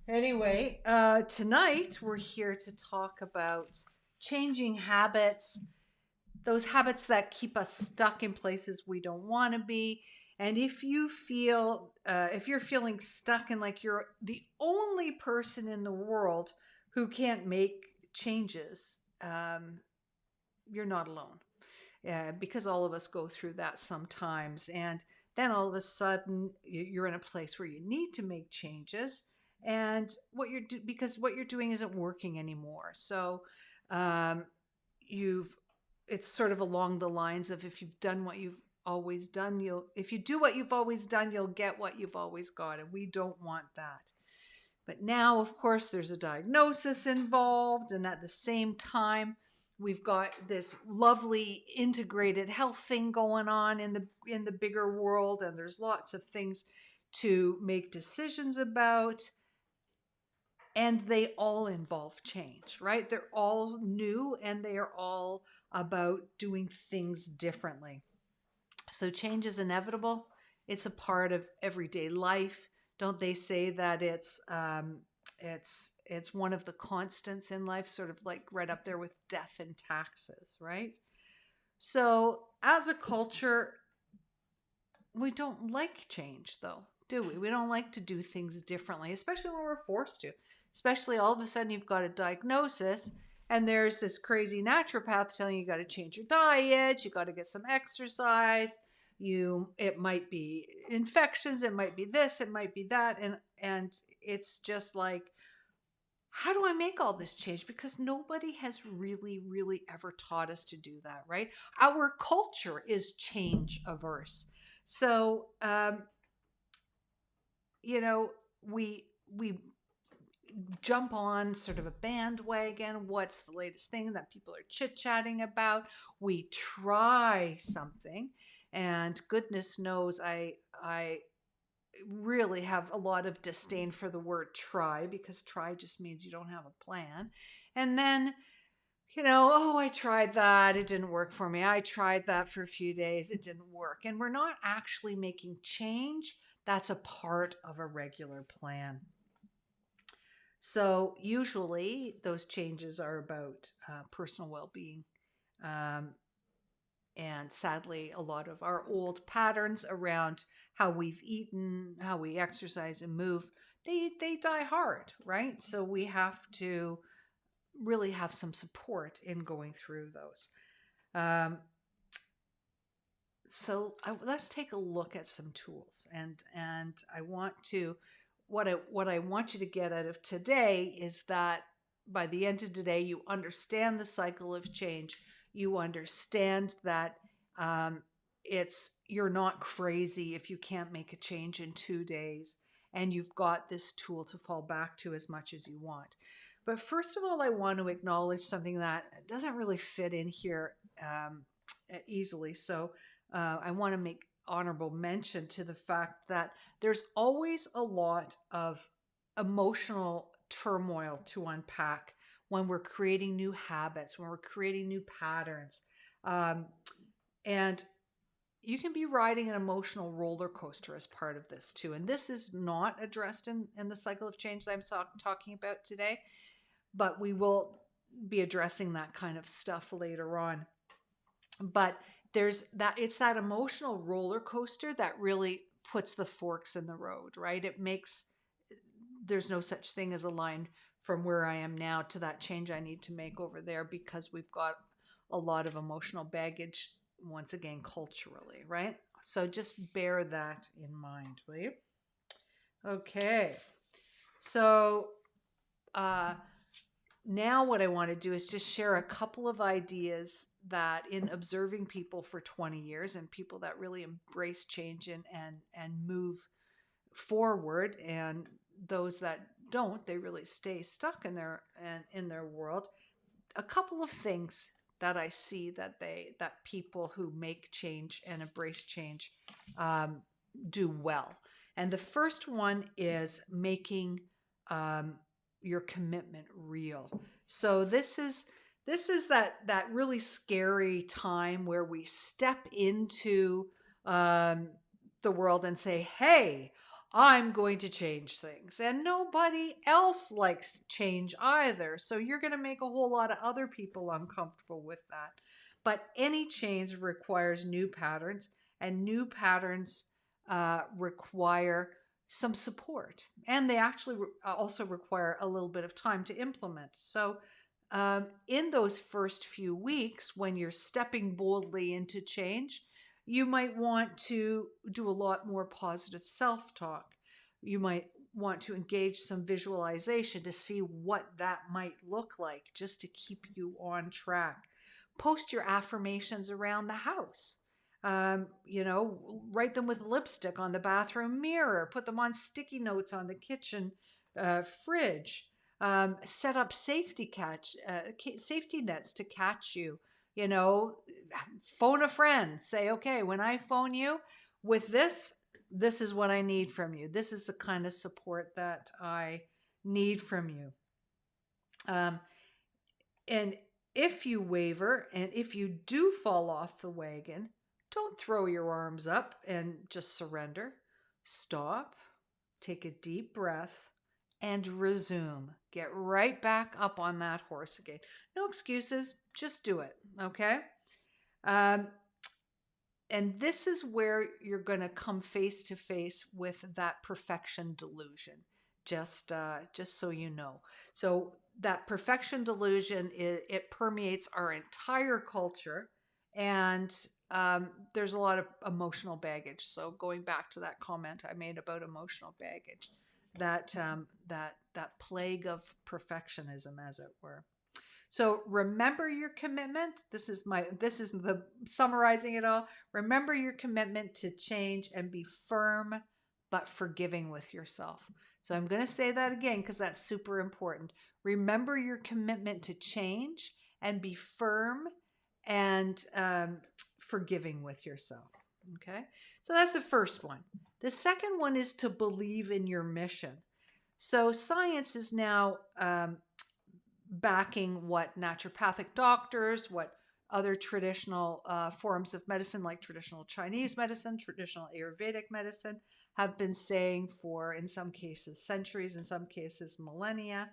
Anyway, tonight we're here to talk about changing habits, those habits that keep us stuck in places we don't want to be. And if you're feeling stuck and like you're the only person in the world who can't make changes, you're not alone. Because all of us go through that sometimes. And then all of a sudden, you're in a place where you need to make changes, and because what you're doing isn't working anymore. So um, you've it's sort of along the lines of, if you've done what you've always done, you'll if you do what you've always done, you'll get what you've always got, and we don't want that. But now, of course, there's a diagnosis involved, and at the same time, we've got this lovely integrated health thing going on in the bigger world, and there's lots of things to make decisions about, and they all involve change, right? They're all new, and they are all about doing things differently. So change is inevitable. It's a part of everyday life. Don't they say that it's one of the constants in life, sort of like right up there with death and taxes, right? So as a culture, we don't like change, though, do we? We don't like to do things differently, especially when we're forced to. Especially all of a sudden you've got a diagnosis and there's this crazy naturopath telling you got to change your diet, you got to get some exercise. It might be infections, it might be this, it might be that, and it's just like, how do I make all this change? Because nobody has really ever taught us to do that, right? Our culture is change averse. So, you know, we jump on sort of a bandwagon. What's the latest thing that people are chit chatting about? We try something, and goodness knows, I really have a lot of disdain for the word try, because try just means you don't have a plan. And then, oh, I tried that, it didn't work for me. I tried that for a few days, it didn't work. And we're not actually making change. That's a part of a regular plan. So usually those changes are about personal well-being. Um, and sadly, a lot of our old patterns around how we've eaten, how we exercise and move, they die hard, right? So we have to really have some support in going through those. Um, let's take a look at some tools, and I want to what I want you to get out of today is that by the end of today, you understand the cycle of change. You understand that you're not crazy if you can't make a change in 2 days, and you've got this tool to fall back to as much as you want. But first of all, I want to acknowledge something that doesn't really fit in here easily. So I want to make honorable mention to the fact that there's always a lot of emotional turmoil to unpack when we're creating new habits, when we're creating new patterns. And you can be riding an emotional roller coaster as part of this too. And this is not addressed in the cycle of change that I'm talking about today, but we will be addressing that kind of stuff later on. But it's that emotional roller coaster that really puts the forks in the road, right? There's no such thing as a line from where I am now to that change I need to make over there, because we've got a lot of emotional baggage, once again, culturally, right? So just bear that in mind, will you? Okay. So now what I want to do is just share a couple of ideas that, in observing people for 20 years, and people that really embrace change and move forward, and those that don't, they really stay stuck in their world. A couple of things that I see that people who make change and embrace change do well. And the first one is making your commitment real. So this is that really scary time where we step into the world and say, "Hey, I'm going to change things. And nobody else likes change either. So you're going to make a whole lot of other people uncomfortable with that. But any change requires new patterns, and new patterns require some support. And they actually also require a little bit of time to implement. So in those first few weeks, when you're stepping boldly into change, you might want to do a lot more positive self talk. You might want to engage some visualization to see what that might look like, just to keep you on track. Post your affirmations around the house. Write them with lipstick on the bathroom mirror, put them on sticky notes on the kitchen fridge. Set up safety nets to catch you. Phone a friend. Say, okay, when I phone you with this is what I need from you. This is the kind of support that I need from you. And if you waver and if you do fall off the wagon, don't throw your arms up and just surrender. Stop, take a deep breath, and resume. Get right back up on that horse again. No excuses, just do it, okay? And this is where you're going to come face to face with that perfection delusion, just so you know. So that perfection delusion, it permeates our entire culture, and there's a lot of emotional baggage. So going back to that comment I made about emotional baggage, that plague of perfectionism, as it were. So remember your commitment. This is the summarizing it all. Remember your commitment to change and be firm but forgiving with yourself. So I'm going to say that again because that's super important. Remember your commitment to change and be firm and forgiving with yourself. Okay, so that's the first one. The second one is to believe in your mission. So science is now backing what naturopathic doctors, what other traditional forms of medicine, like traditional Chinese medicine, traditional Ayurvedic medicine, have been saying for, in some cases, centuries, in some cases, millennia.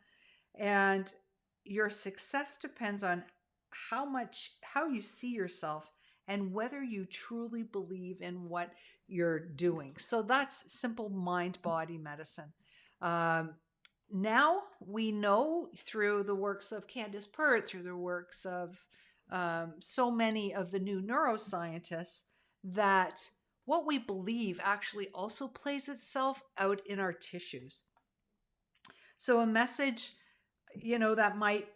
And your success depends on how you see yourself and whether you truly believe in what you're doing. So that's simple mind-body medicine. Now we know through the works of Candace Pert, through the works of so many of the new neuroscientists, that what we believe actually also plays itself out in our tissues. So a message, that might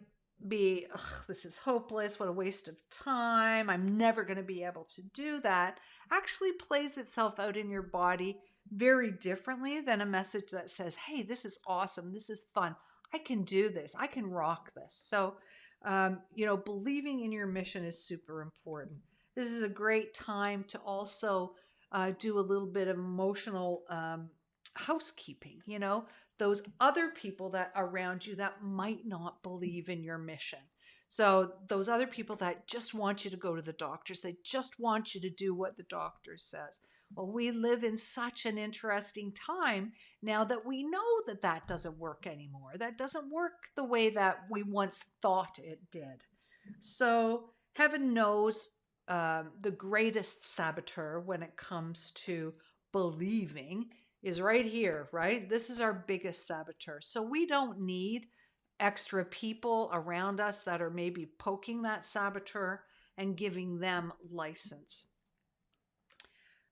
be, this is hopeless, what a waste of time, I'm never going to be able to do that, actually plays itself out in your body very differently than a message that says, hey, this is awesome, this is fun, I can do this, I can rock this. So, believing in your mission is super important. This is a great time to also do a little bit of emotional housekeeping, those other people that around you that might not believe in your mission. So those other people that just want you to go to the doctors, they just want you to do what the doctor says. Well, we live in such an interesting time now that we know that that doesn't work anymore. That doesn't work the way that we once thought it did. So heaven knows the greatest saboteur when it comes to believing is right here, right? This is our biggest saboteur. So we don't need extra people around us that are maybe poking that saboteur and giving them license.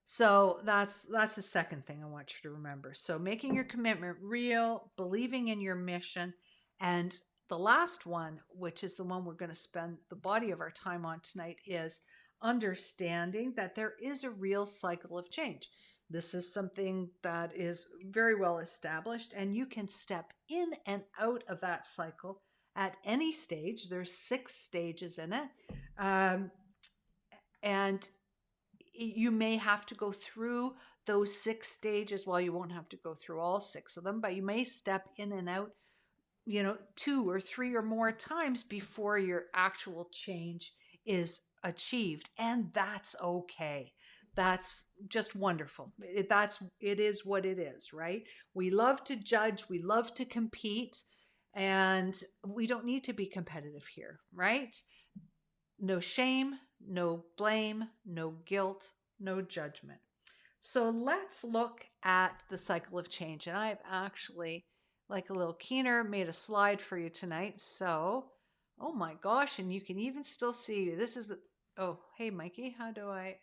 So that's the second thing I want you to remember. So making your commitment real, believing in your mission, and the last one, which is the one we're going to spend the body of our time on tonight, is understanding that there is a real cycle of change. This is something that is very well established, and you can step in and out of that cycle at any stage. There's 6 stages in it. And you may have to go through those 6 stages. Well, you won't have to go through all 6 of them, but you may step in and out, 2 or 3 or more times before your actual change is achieved. And that's okay. That's just wonderful. It is what it is, right? We love to judge, we love to compete, and we don't need to be competitive here, right? No shame, no blame, no guilt, no judgment. So let's look at the cycle of change. And I've actually, like a little keener, made a slide for you tonight. So, oh my gosh, and you can even still see this is, oh, hey, Mikey, how do I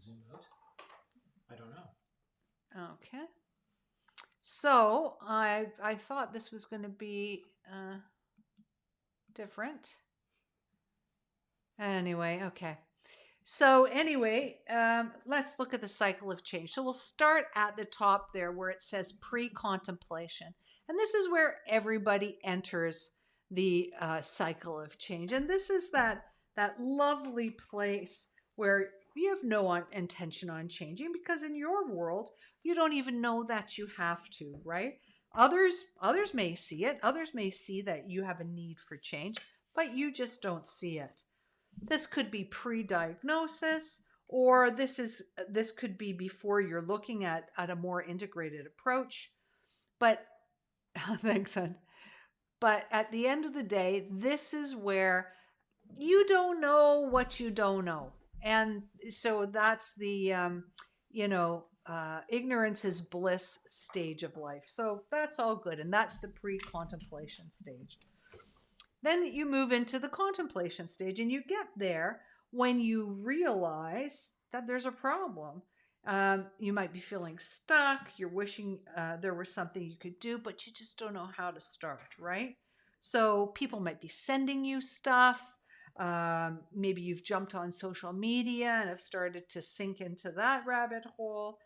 zoom out? I don't know. Okay. So I thought this was going to be different. Anyway, okay. So anyway, let's look at the cycle of change. So we'll start at the top there where it says pre-contemplation. And this is where everybody enters the cycle of change. And this is that lovely place where you have no intention on changing, because in your world, you don't even know that you have to, right? Others may see it. Others may see that you have a need for change, but you just don't see it. This could be pre-diagnosis, or this could be before you're looking at a more integrated approach. But thanks, hon. But at the end of the day, this is where you don't know what you don't know. And so that's the ignorance is bliss stage of life. So that's all good. And that's the pre-contemplation stage. Then you move into the contemplation stage, and you get there when you realize that there's a problem. You might be feeling stuck. You're wishing there was something you could do, but you just don't know how to start, right? So people might be sending you stuff. Maybe you've jumped on social media and have started to sink into that rabbit hole.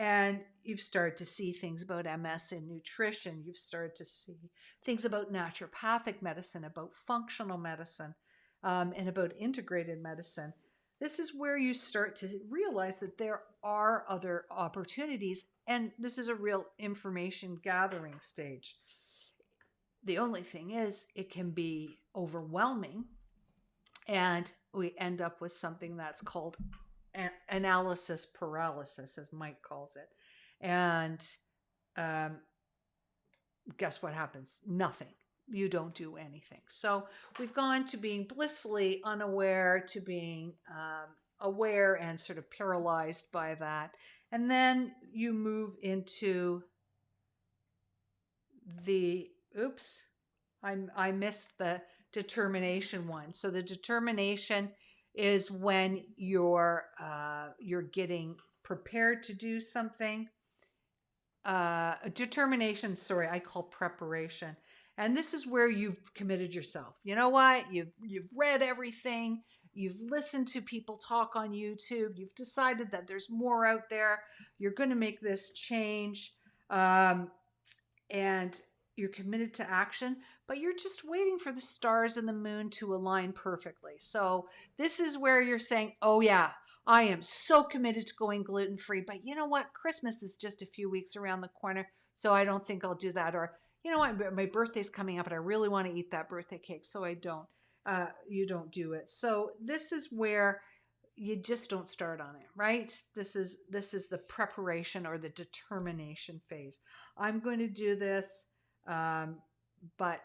And you've started to see things about MS in nutrition. You've started to see things about naturopathic medicine, about functional medicine, and about integrated medicine. This is where you start to realize that there are other opportunities, and this is a real information gathering stage. The only thing is, it can be overwhelming, and we end up with something that's called analysis paralysis, as Mike calls it. And guess what happens? Nothing. You don't do anything. So we've gone to being blissfully unaware to being aware and sort of paralyzed by that. And then you move into the, I missed the determination one. So the determination is when you're getting prepared to do something. Determination, sorry, I call preparation. And this is where you've committed yourself. You know what? You've read everything. You've listened to people talk on YouTube. You've decided that there's more out there. You're going to make this change. And you're committed to action, but you're just waiting for the stars and the moon to align perfectly. So this is where you're saying, oh yeah, I am so committed to going gluten-free, but you know what? Christmas is just a few weeks around the corner, so I don't think I'll do that. Or, you know what? My birthday's coming up and I really want to eat that birthday cake, so I don't. You don't do it. So this is where you just don't start on it, right? This is the preparation or the determination phase. I'm going to do this. But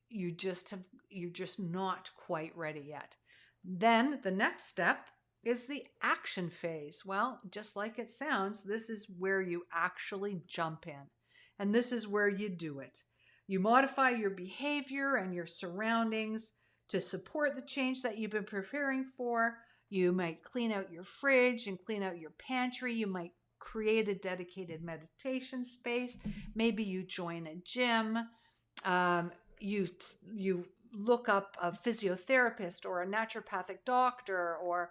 you're just not quite ready yet. Then the next step is the action phase. Well, just like it sounds, this is where you actually jump in. And this is where you do it. You modify your behavior and your surroundings to support the change that you've been preparing for. You might clean out your fridge and clean out your pantry. You might create a dedicated meditation space. Maybe you join a gym. You look up a physiotherapist or a naturopathic doctor, or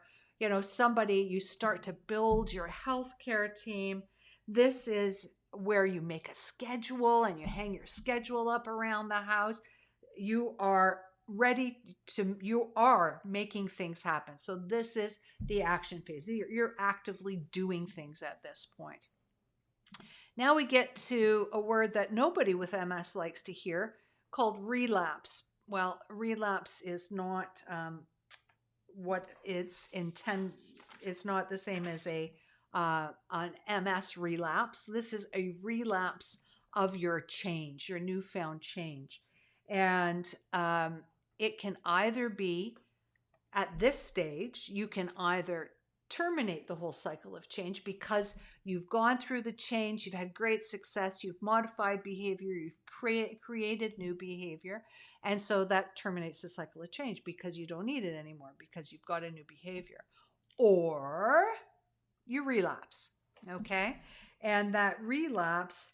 somebody. You start to build your healthcare team. This is where you make a schedule and you hang your schedule up around the house. You are making things happen. So this is the action phase. You're actively doing things at this point. Now we get to a word that nobody with MS likes to hear, called relapse. Well, relapse is not what it's intend. It's not the same as an MS relapse. This is a relapse of your change, your newfound change, and it can either be at this stage, you can either terminate the whole cycle of change because you've gone through the change, you've had great success, you've modified behavior, you've created new behavior, and so that terminates the cycle of change because you don't need it anymore because you've got a new behavior. Or you relapse, okay? And that relapse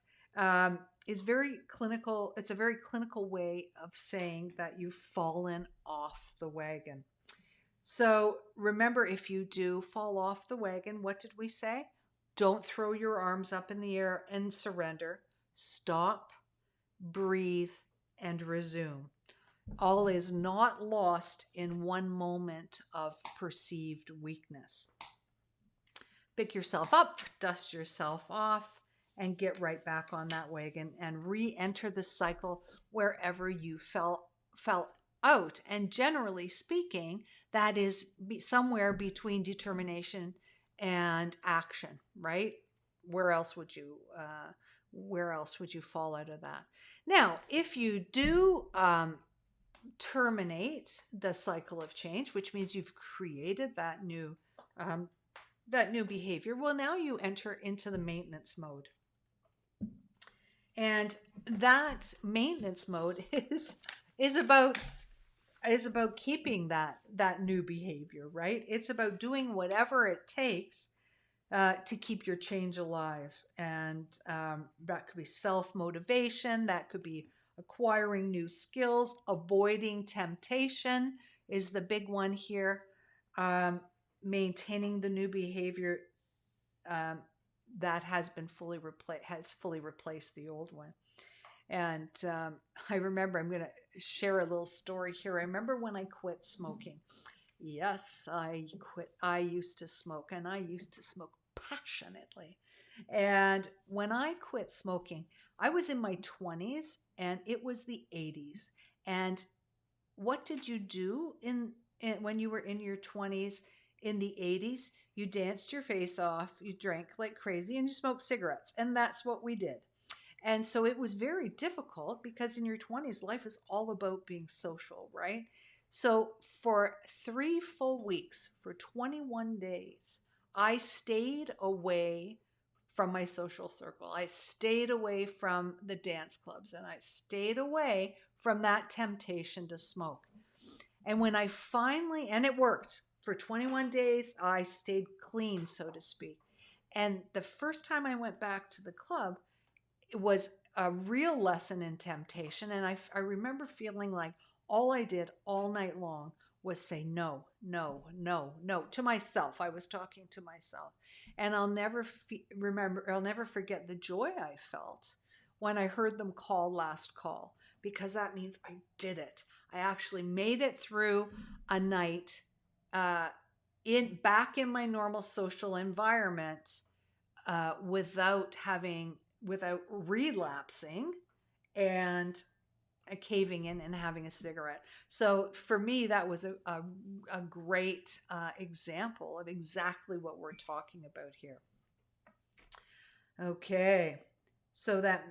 is very clinical. It's a very clinical way of saying that you've fallen off the wagon. So remember, if you do fall off the wagon, what did we say? Don't throw your arms up in the air and surrender. Stop, breathe, and resume. All is not lost in one moment of perceived weakness. Pick yourself up, dust yourself off, and get right back on that wagon and re-enter the cycle wherever you fell out. And generally speaking, that is somewhere between determination and action, right? Where else would you fall out of that? Now, if you do terminate the cycle of change, which means you've created that new behavior, well, now you enter into the maintenance mode. And that maintenance mode is about keeping that new behavior, right? It's about doing whatever it takes to keep your change alive. And that could be self-motivation, that could be acquiring new skills, avoiding temptation is the big one here, maintaining the new behavior that has fully replaced the old one. And I remember, I'm going to share a little story here. I remember when I quit smoking. Yes, I used to smoke, and I used to smoke passionately. And when I quit smoking, I was in my 20s, and it was the 80s. And what did you do when you were in your 20s in the 80s? You danced your face off, you drank like crazy, and you smoked cigarettes. And that's what we did. And so it was very difficult because in your 20s, life is all about being social, right? So for 3 full weeks, for 21 days, I stayed away from my social circle. I stayed away from the dance clubs, and I stayed away from that temptation to smoke. And when I finally, and it worked, for 21 days, I stayed clean, so to speak. And the first time I went back to the club, it was a real lesson in temptation. And I remember feeling like all I did all night long was say no, no, no, no to myself. I was talking to myself. And I'll never forget the joy I felt when I heard them call last call, because that means I did it. I actually made it through a night back in my normal social environment without relapsing and caving in and having a cigarette. So for me, that was a great example of exactly what we're talking about here. Okay, so that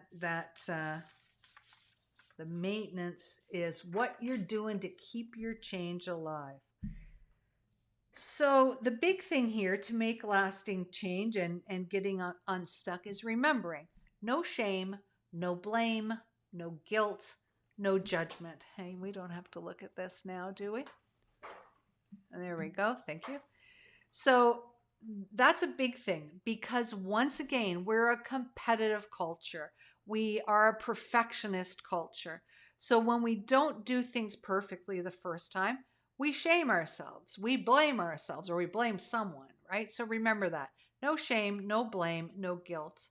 the maintenance is what you're doing to keep your change alive. So the big thing here to make lasting change and getting unstuck is remembering no shame, no blame, no guilt, no judgment. Hey, we don't have to look at this now, do we? There we go. Thank you. So that's a big thing because once again, we're a competitive culture. We are a perfectionist culture. So when we don't do things perfectly the first time, we shame ourselves, we blame ourselves, or we blame someone, right? So remember that. No shame, no blame, no guilt,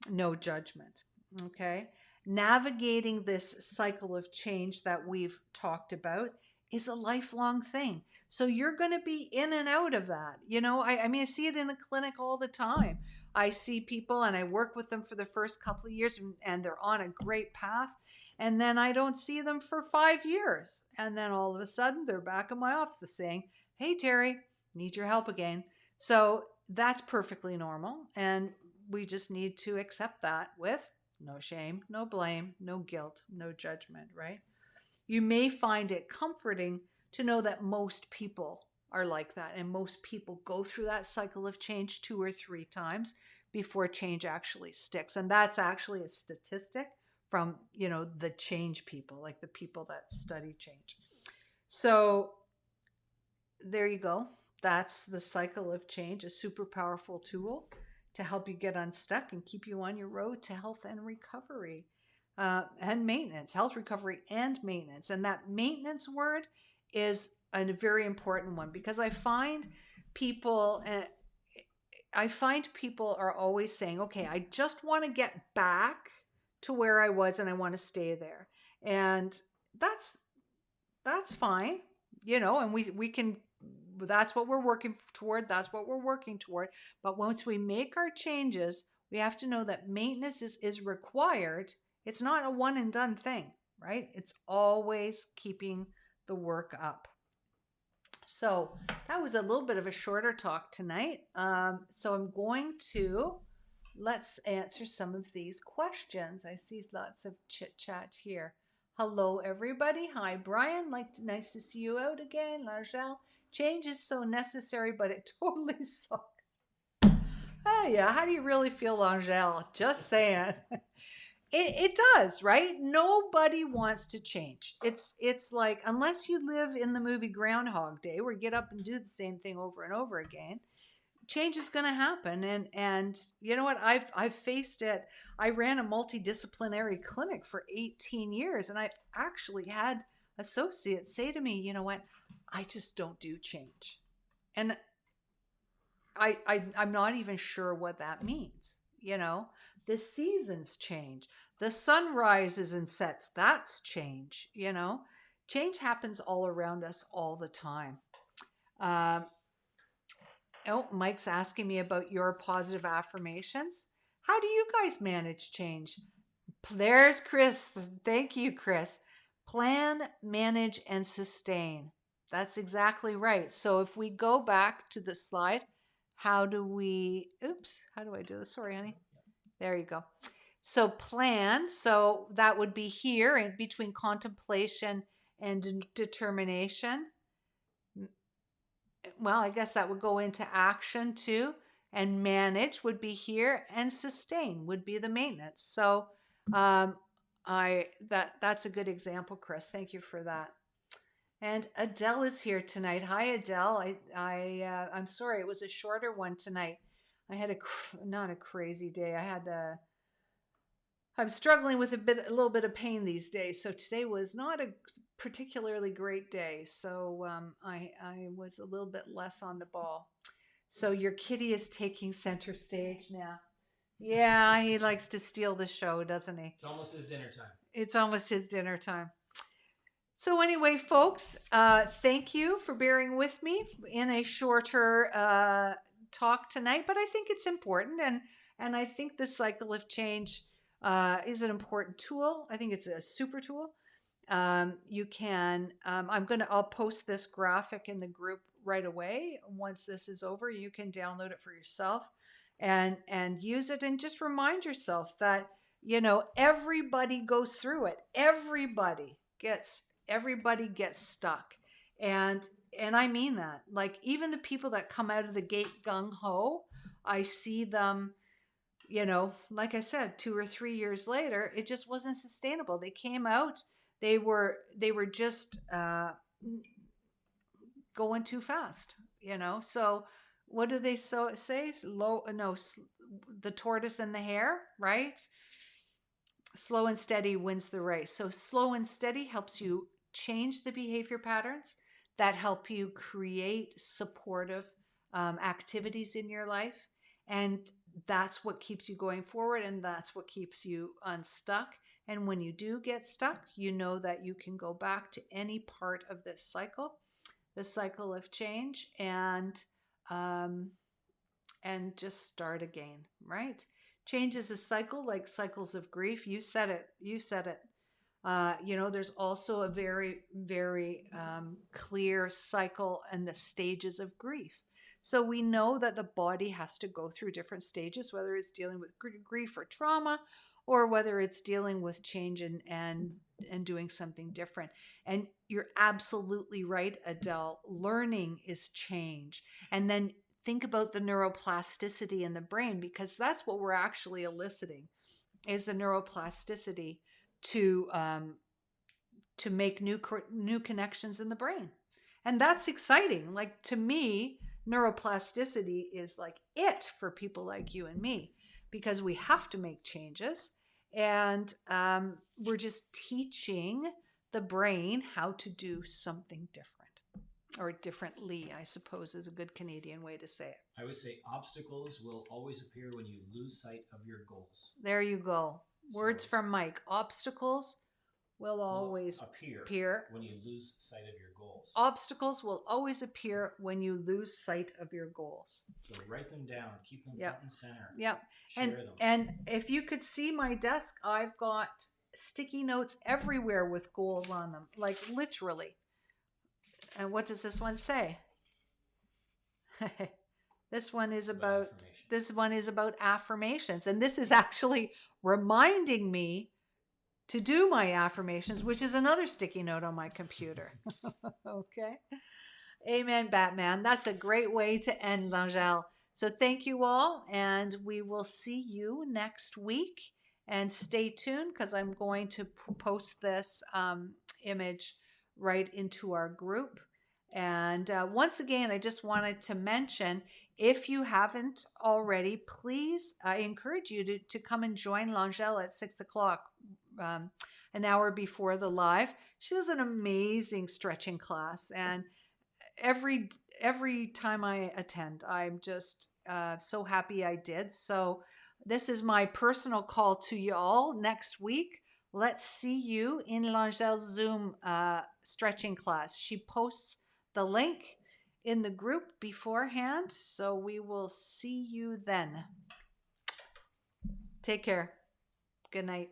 no judgment, okay? Navigating this cycle of change that we've talked about is a lifelong thing. So you're going to be in and out of that. You know, I mean, I see it in the clinic all the time. I see people and I work with them for the first couple of years and they're on a great path. And then I don't see them for 5 years. And then all of a sudden they're back in my office saying, hey, Terry, need your help again. So that's perfectly normal. And we just need to accept that with no shame, no blame, no guilt, no judgment, right? You may find it comforting to know that most people are like that, and most people go through that cycle of change 2 or 3 times before change actually sticks. And that's actually a statistic from, the change people, like the people that study change. So there you go. That's the cycle of change, a super powerful tool to help you get unstuck and keep you on your road to health and recovery, and maintenance, health recovery and maintenance. And that maintenance word is a very important one, because people I find people are always saying, okay, I just want to get back to where I was and I want to stay there. And that's fine, and we can, that's what we're working toward. That's what we're working toward. But once we make our changes, we have to know that maintenance is required. It's not a one and done thing, right? It's always keeping the work up. So that was a little bit of a shorter talk tonight. So I'm going to, let's answer some of these questions. I see lots of chit chat here. Hello, everybody. Hi, Brian. Nice to see you out again. Largelle, change is so necessary, but it totally sucks. Oh, yeah. How do you really feel, Langelle? Just saying. It does, right? Nobody wants to change. It's like, unless you live in the movie Groundhog Day, where you get up and do the same thing over and over again, change is going to happen. And you know what? I've faced it. I ran a multidisciplinary clinic for 18 years, and I've actually had associates say to me, you know what? I just don't do change. And I'm not even sure what that means. The seasons change, the sun rises and sets. That's change. Change happens all around us all the time. Mike's asking me about your positive affirmations. How do you guys manage change? There's Chris. Thank you, Chris. Plan, manage, and sustain. That's exactly right. So if we go back to the slide, how do I do this? Sorry, honey. There you go. So plan, so that would be here in between contemplation and determination. Well, I guess that would go into action too. And manage would be here, and sustain would be the maintenance. So that's a good example, Chris. Thank you for that. And Adele is here tonight. Hi, Adele. I'm sorry, it was a shorter one tonight. I had not a crazy day. I'm struggling with a little bit of pain these days. So today was not a particularly great day. So I was a little bit less on the ball. So your kitty is taking center stage now. Yeah, he likes to steal the show, doesn't he? It's almost his dinner time. It's almost his dinner time. So anyway, folks, thank you for bearing with me in a shorter talk tonight, but I think it's important, and I think the cycle of change is an important tool. I think it's a super tool. You can, I'll post this graphic in the group right away. Once this is over, you can download it for yourself and use it, and just remind yourself that, everybody goes through it. Everybody gets stuck. And I mean that. Like, even the people that come out of the gate gung-ho, I see them, like I said, 2 or 3 years later, it just wasn't sustainable. They came out, they were just going too fast, So what do they say? The tortoise and the hare, right? Slow and steady wins the race. So slow and steady helps you change the behavior patterns that help you create supportive activities in your life. And that's what keeps you going forward, and that's what keeps you unstuck. And when you do get stuck, you know that you can go back to any part of this cycle, the cycle of change, and just start again, right? Change is a cycle, like cycles of grief. You said it. There's also a very, very clear cycle and the stages of grief. So we know that the body has to go through different stages, whether it's dealing with grief or trauma, or whether it's dealing with change and doing something different. And you're absolutely right, Adele. Learning is change. And then think about the neuroplasticity in the brain, because that's what we're actually eliciting, is the neuroplasticity to make new connections in the brain. And that's exciting. Like, to me, neuroplasticity is like it for people like you and me, because we have to make changes, and we're just teaching the brain how to do something different, or differently, I suppose, is a good Canadian way to say it. I would say obstacles will always appear when you lose sight of your goals. There you go. Words from Mike. Obstacles will always appear when you lose sight of your goals. Obstacles will always appear when you lose sight of your goals. So write them down, keep them front and center. Yep. Share them. And if you could see my desk, I've got sticky notes everywhere with goals on them, like literally. And what does this one say? This one is about affirmations, and this is actually reminding me to do my affirmations, which is another sticky note on my computer. Okay. Amen, Batman. That's a great way to end, L'Angèle. So thank you all, and we will see you next week. And stay tuned, because I'm going to post this image right into our group. And once again, I just wanted to mention, if you haven't already, please, I encourage you to come and join L'Angèle at 6 o'clock, an hour before the live. She does an amazing stretching class, and every time I attend, I'm just so happy I did. So this is my personal call to you all next week. Let's see you in L'Angèle's Zoom stretching class. She posts the link in the group beforehand, so we will see you then. Take care. Good night.